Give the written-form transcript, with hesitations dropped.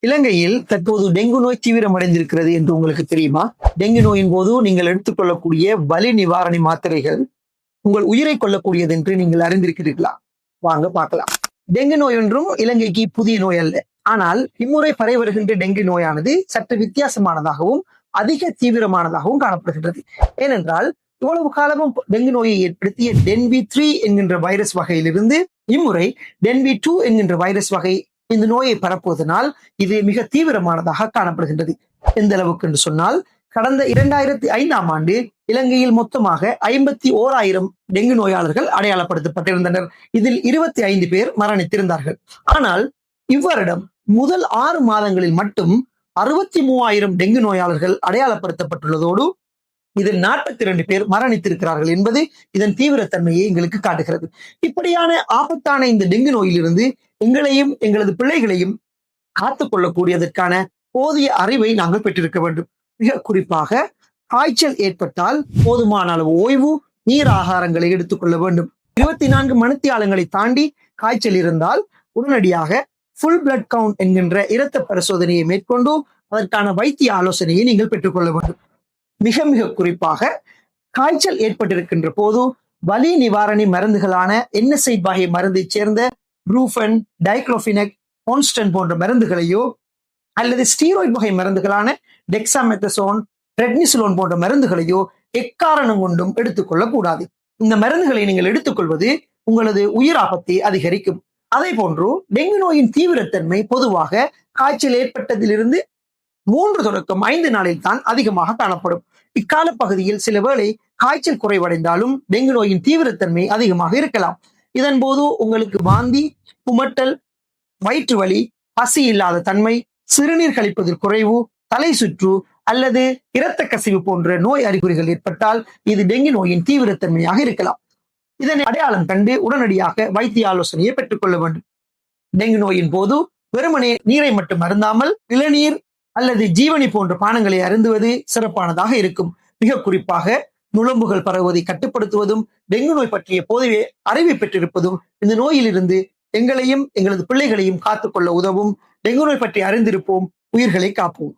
இலங்கையில் தற்போது டெங்கு நோய் தீவிரமடைந்திருக்கிறது என்று உங்களுக்கு தெரியுமா? டெங்கு நோயின் போது நீங்கள் எடுத்துக்கொள்ளக்கூடிய வலி நிவாரணி மாத்திரைகள் உங்கள் உயிரை கொள்ளக்கூடியது என்று நீங்கள் அறிந்திருக்கிறீர்களா? வாங்க பார்க்கலாம். டெங்கு நோய் ஒன்றும் இலங்கைக்கு புதிய நோய் அல்ல. ஆனால் இம்முறை பரவி வருகின்ற டெங்கு நோயானது சற்று வித்தியாசமானதாகவும் அதிக தீவிரமானதாகவும் காணப்படுகின்றது. ஏனென்றால் இவ்வளவு காலமும் டெங்கு நோயை ஏற்படுத்திய டென்வி 3 என்கின்ற வைரஸ் வகையிலிருந்து இம்முறை டென்வி 2 என்கின்ற வைரஸ் வகை இந்த நோயை பரப்புவதனால் இது மிக தீவிரமானதாக காணப்படுகின்றது. எந்த அளவுக்கு என்று சொன்னால், கடந்த 2005ஆம் ஆண்டு இலங்கையில் மொத்தமாக 51,000 டெங்கு நோயாளர்கள் அடையாளப்படுத்தப்பட்டிருந்தனர். இதில் 25 பேர் மரணித்திருந்தார்கள். ஆனால் இவ்வருடம் முதல் 6 மாதங்களில் மட்டும் 63,000 டெங்கு நோயாளர்கள் அடையாளப்படுத்தப்பட்டுள்ளதோடு இதில் 42 பேர் மரணித்திருக்கிறார்கள் என்பது இதன் தீவிரத்தன்மையை எங்களுக்கு காட்டுகிறது. இப்படியான ஆபத்தான இந்த டெங்கு நோயிலிருந்து எங்களையும் எங்களது பிள்ளைகளையும் காத்துக் கொள்ளக்கூடியதற்கான போதிய அறிவை நாங்கள் பெற்றிருக்க வேண்டும். மிக குறிப்பாக காய்ச்சல் ஏற்பட்டால் போதுமான அளவு ஓய்வு, நீர் ஆகாரங்களை எடுத்துக்கொள்ள வேண்டும். 24 மணித்தியாலங்களை தாண்டி காய்ச்சல் இருந்தால் உடனடியாக ஃபுல் பிளட் கவுண்ட் என்கின்ற இரத்த பரிசோதனையை மேற்கொண்டு அதற்கான வைத்திய ஆலோசனையை நீங்கள் பெற்றுக்கொள்ள வேண்டும். மிக மிக குறிப்பாக காய்ச்சல் ஏற்பட்டிருக்கின்ற போது வலி நிவாரணி மருந்துகளான NSAID வகை மருந்தை சேர்ந்த ப்ரூஃபன், டைக்ளோஃபினக், கான்ஸ்டன் போன்ற மருந்துகளையோ அல்லது ஸ்டீராய்டு வகை மருந்துகளான டெக்ஸாமெத்தசோன், பிரெட்னிசோலோன் போன்ற மருந்துகளையோ எக்காரணம் கொண்டும் எடுத்துக்கொள்ளக் கூடாது. இந்த மருந்துகளை நீங்கள் எடுத்துக்கொள்வது உங்களது உயிர் ஆபத்தை அதிகரிக்கும். அதே போன்று டெங்கு நோயின் தீவிரத்தன்மை பொதுவாக காய்ச்சல் ஏற்பட்டதிலிருந்து 3 தொடக்கம் 5 நாளில் தான் அதிகமாக காணப்படும். இக்கால பகுதியில் சில வேளை காய்ச்சல் குறைவடைந்தாலும் டெங்கு நோயின் தீவிரத்தன்மை அதிகமாக இருக்கலாம். இதன் போது உங்களுக்கு வாந்தி, குமட்டல், வயிற்று வலி, பசி இல்லாத தன்மை, சிறுநீர் கழிப்பதில் குறைவு, தலை சுற்று அல்லது இரத்த கசிவு போன்ற நோய் அறிகுறிகள் ஏற்பட்டால் இது டெங்கு நோயின் தீவிரத்தன்மையாக இருக்கலாம். இதனை அடையாளம் கண்டு உடனடியாக வைத்திய ஆலோசனையை பெற்றுக்கொள்ள வேண்டும். டெங்கு நோயின் போது வெறுமனே நீரை மட்டும் அருந்தாமல் இளநீர் அல்லது ஜீவனி போன்ற பானங்களை அருந்துவது சிறப்பானதாக இருக்கும். மிக குறிப்பாக நுளம்புகள் பரவுவதை கட்டுப்படுத்துவதும் டெங்கு நோய் பற்றிய போதிய அறிவை பெற்றிருப்பதும் இந்த நோயிலிருந்து எங்களையும் எங்களது பிள்ளைகளையும் காத்துக்கொள்ள உதவும். டெங்கு நோய் பற்றி அறிந்திருப்போம், உயிர்களை காப்போம்.